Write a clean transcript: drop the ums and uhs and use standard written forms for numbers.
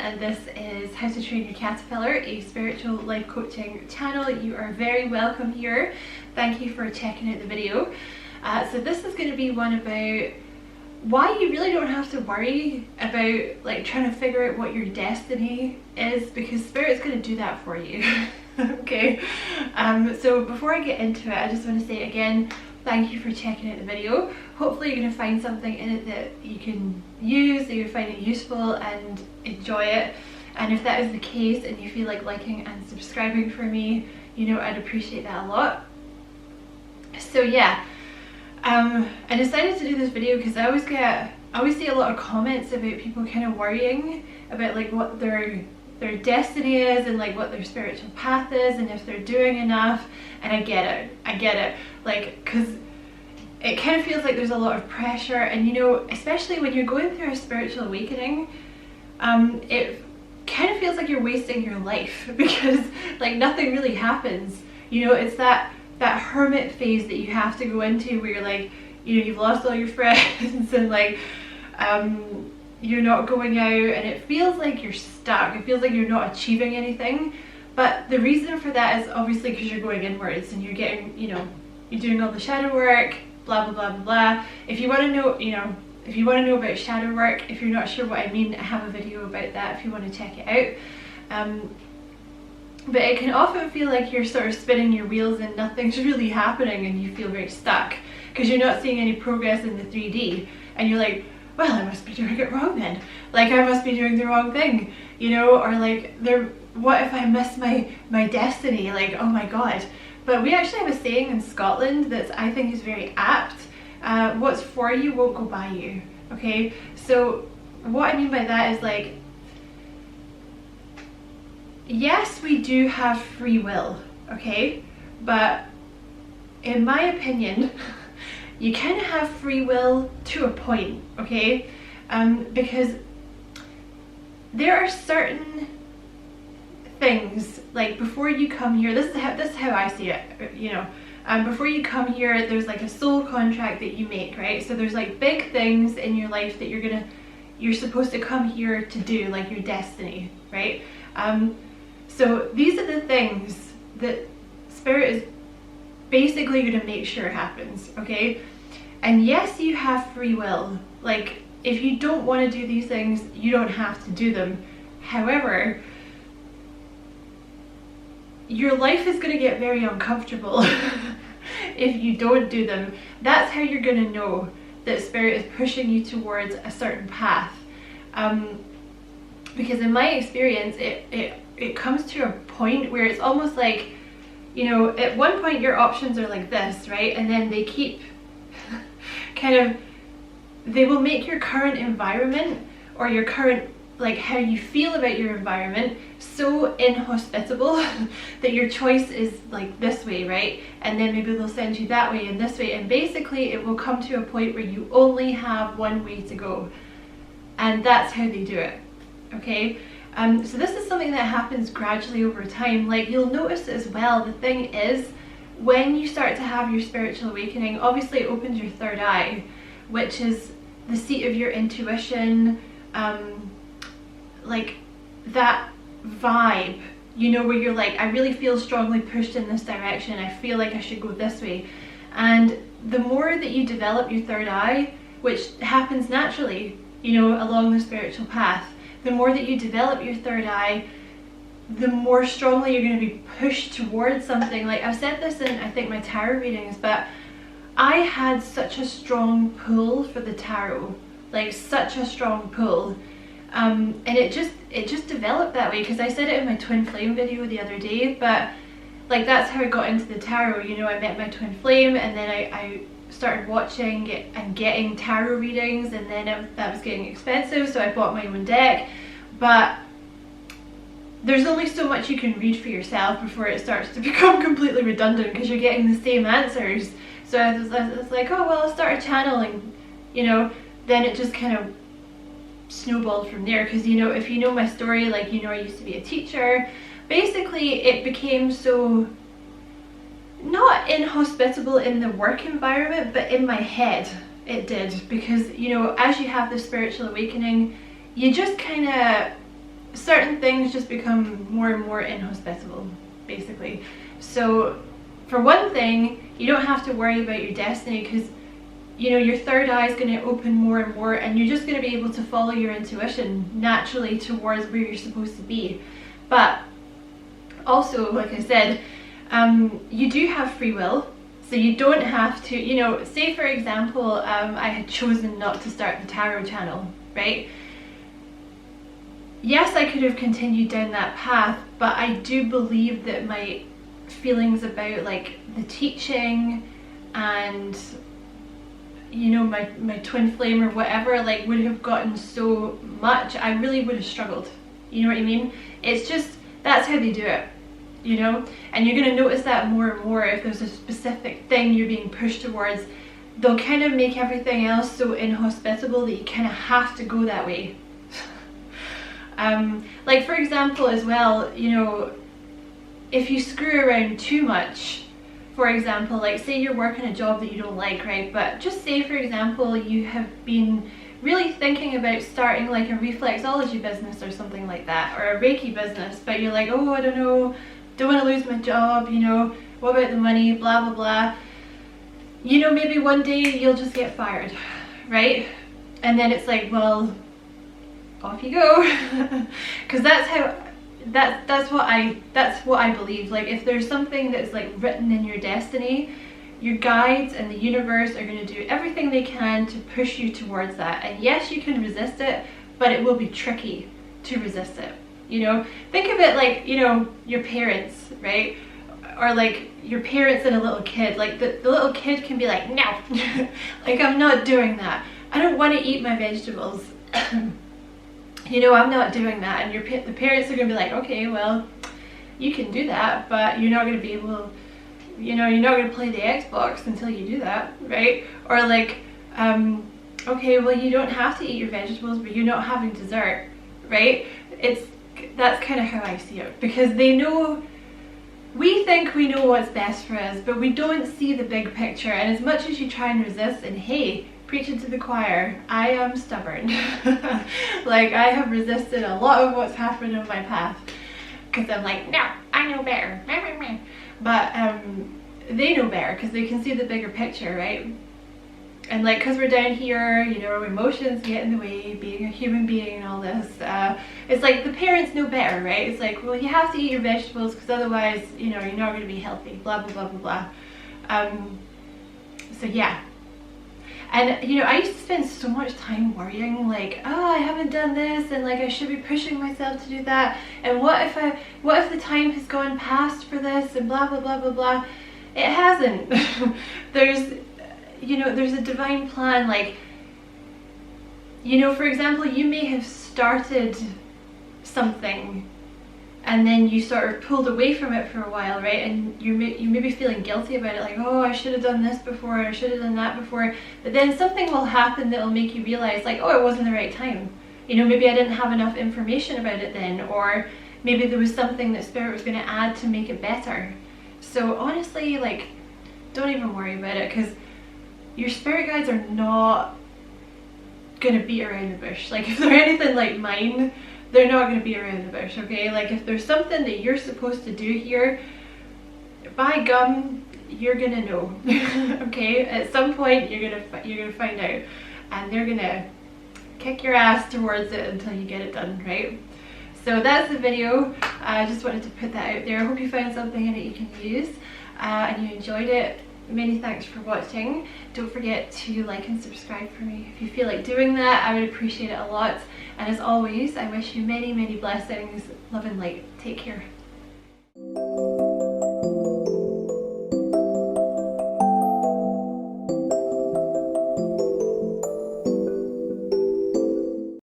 and this is How to Train Your Caterpillar, a spiritual life coaching channel. You are very welcome here. Thank you for checking out the video. So this is going to be one about why you really don't have to worry about like trying to figure out what your destiny is, because Spirit's going to do that for you. Okay, so before I get into it, I just want to say again, thank you for checking out the video. Hopefully you're going to find something in it that you can use, that you find it useful and enjoy it. And if that is the case and you feel like liking and subscribing for me, you know, I'd appreciate that a lot. So yeah, I decided to do this video because I always see a lot of comments about people kind of worrying about like what their destiny is and like what their spiritual path is and if they're doing enough. And I get it, like, because it kind of feels like there's a lot of pressure, and you know, especially when you're going through a spiritual awakening, it kind of feels like you're wasting your life because like nothing really happens. You know, it's that hermit phase that you have to go into where you're like, you know, you've lost all your friends and like you're not going out and it feels like you're stuck. It feels like you're not achieving anything. But the reason for that is obviously because you're going inwards and you're getting, you know, you're doing all the shadow work, blah, blah, blah, blah, blah. If you want to know, you know, if you want to know about shadow work, if you're not sure what I mean, I have a video about that if you want to check it out. But it can often feel like you're sort of spinning your wheels and nothing's really happening and you feel very stuck because you're not seeing any progress in the 3D. And you're like, well, I must be doing it wrong then. Like, I must be doing the wrong thing, you know, or like, what if I miss my destiny? Like, oh my God. But we actually have a saying in Scotland that I think is very apt. What's for you won't go by you. Okay, so what I mean by that is like, yes, we do have free will, okay, but in my opinion, you kind of have free will to a point, okay, because there are certain things, like before you come here, this is how I see it, you know, before you come here, there's like a soul contract that you make, right? So there's like big things in your life that you're supposed to come here to do, like your destiny, right? So these are the things that Spirit is basically going to make sure happens, okay? And yes, you have free will. Like, if you don't want to do these things, you don't have to do them. However, your life is going to get very uncomfortable if you don't do them. That's how you're going to know that Spirit is pushing you towards a certain path. Because in my experience, it comes to a point where it's almost like, you know, at one point your options are like this, right? And then they keep they will make your current environment or your current, like how you feel about your environment, so inhospitable that your choice is like this way, right? And then maybe they'll send you that way and this way, and basically it will come to a point where you only have one way to go, and that's how they do it, okay? So this is something that happens gradually over time. Like, you'll notice as well, the thing is, when you start to have your spiritual awakening, obviously it opens your third eye, which is the seat of your intuition, like that vibe, you know, where you're like, I really feel strongly pushed in this direction, I feel like I should go this way. And the more that you develop your third eye, which happens naturally, you know, along the spiritual path, the more that you develop your third eye, the more strongly you're going to be pushed towards something. Like, I've said this in, I think, my tarot readings, but I had such a strong pull for the tarot, like such a strong pull. And it just developed that way, because I said it in my twin flame video the other day, but like that's how I got into the tarot. You know, I met my twin flame, and then I started watching and getting tarot readings, and then that was getting expensive, so I bought my own deck. But there's only so much you can read for yourself before it starts to become completely redundant, because you're getting the same answers. So I was like, oh well, I'll start a channel, and you know, then it just kind of snowballed from there. Because, you know, if you know my story, like, you know, I used to be a teacher. Basically it became so not inhospitable in the work environment, but in my head it did, because, you know, as you have the spiritual awakening, you just kind of certain things just become more and more inhospitable, basically. So for one thing, you don't have to worry about your destiny, because you know, your third eye is going to open more and more, and you're just going to be able to follow your intuition naturally towards where you're supposed to be. But also, like I said, you do have free will, so you don't have to, you know, say for example, I had chosen not to start the tarot channel, right? Yes, I could have continued down that path, but I do believe that my feelings about like the teaching and, you know, my twin flame or whatever, like, would have gotten so much, I really would have struggled. You know what I mean? It's just, that's how they do it, you know? And you're going to notice that more and more. If there's a specific thing you're being pushed towards, they'll kind of make everything else so inhospitable that you kind of have to go that way. Like for example as well, you know, if you screw around too much, for example, like say you're working a job that you don't like, right? But just say for example you have been really thinking about starting like a reflexology business or something like that, or a Reiki business, but you're like, oh, I don't know, don't want to lose my job, you know, what about the money, blah blah blah. You know, maybe one day you'll just get fired, right? And then it's like, well, off you go. Because that's how, that's what I believe. Like, if there's something that's like written in your destiny, your guides and the universe are going to do everything they can to push you towards that. And yes, you can resist it, but it will be tricky to resist it. You know, think of it like, you know, your parents, right? Or like your parents and a little kid. Like the little kid can be like, no, like, I'm not doing that. I don't want to eat my vegetables. You know, I'm not doing that. And the parents are going to be like, okay, well, you can do that, but you're not going to be able, you know, you're not going to play the Xbox until you do that, right? Or like, okay, well, you don't have to eat your vegetables, but you're not having dessert, right? That's kind of how I see it, because they know, we think we know what's best for us, but we don't see the big picture. And as much as you try and resist, and hey, preaching to the choir, I am stubborn. Like, I have resisted a lot of what's happened in my path, because I'm like, no, I know better. But they know better, because they can see the bigger picture, right? And like, because we're down here, you know, emotions get in the way, being a human being and all this, it's like the parents know better, right? It's like, well, you have to eat your vegetables, because otherwise, you know, you're not going to be healthy, blah blah blah blah blah. So yeah. And you know, I used to spend so much time worrying, like, oh, I haven't done this, and like I should be pushing myself to do that, and what if the time has gone past for this, and blah blah blah blah blah. It hasn't. There's, you know, there's a divine plan. Like, you know, for example, you may have started something and then you sort of pulled away from it for a while, right? And you may be feeling guilty about it, like, oh, I should have done this before, I should have done that before. But then something will happen that will make you realize, like, oh, it wasn't the right time. You know, maybe I didn't have enough information about it then, or maybe there was something that Spirit was going to add to make it better. So honestly, like, don't even worry about it, because your spirit guides are not going to beat around the bush. Like, if they're anything like mine, they're not going to be around the bush, okay? Like, if there's something that you're supposed to do here, by gum, you're gonna know. Okay, at some point you're gonna find out, and they're gonna kick your ass towards it until you get it done, right? So that's the video. I just wanted to put that out there. I hope you found something in it you can use, and you enjoyed it. Many thanks for watching. Don't forget to like and subscribe for me. If you feel like doing that, I would appreciate it a lot. And as always, I wish you many, many blessings, love and light. Take care.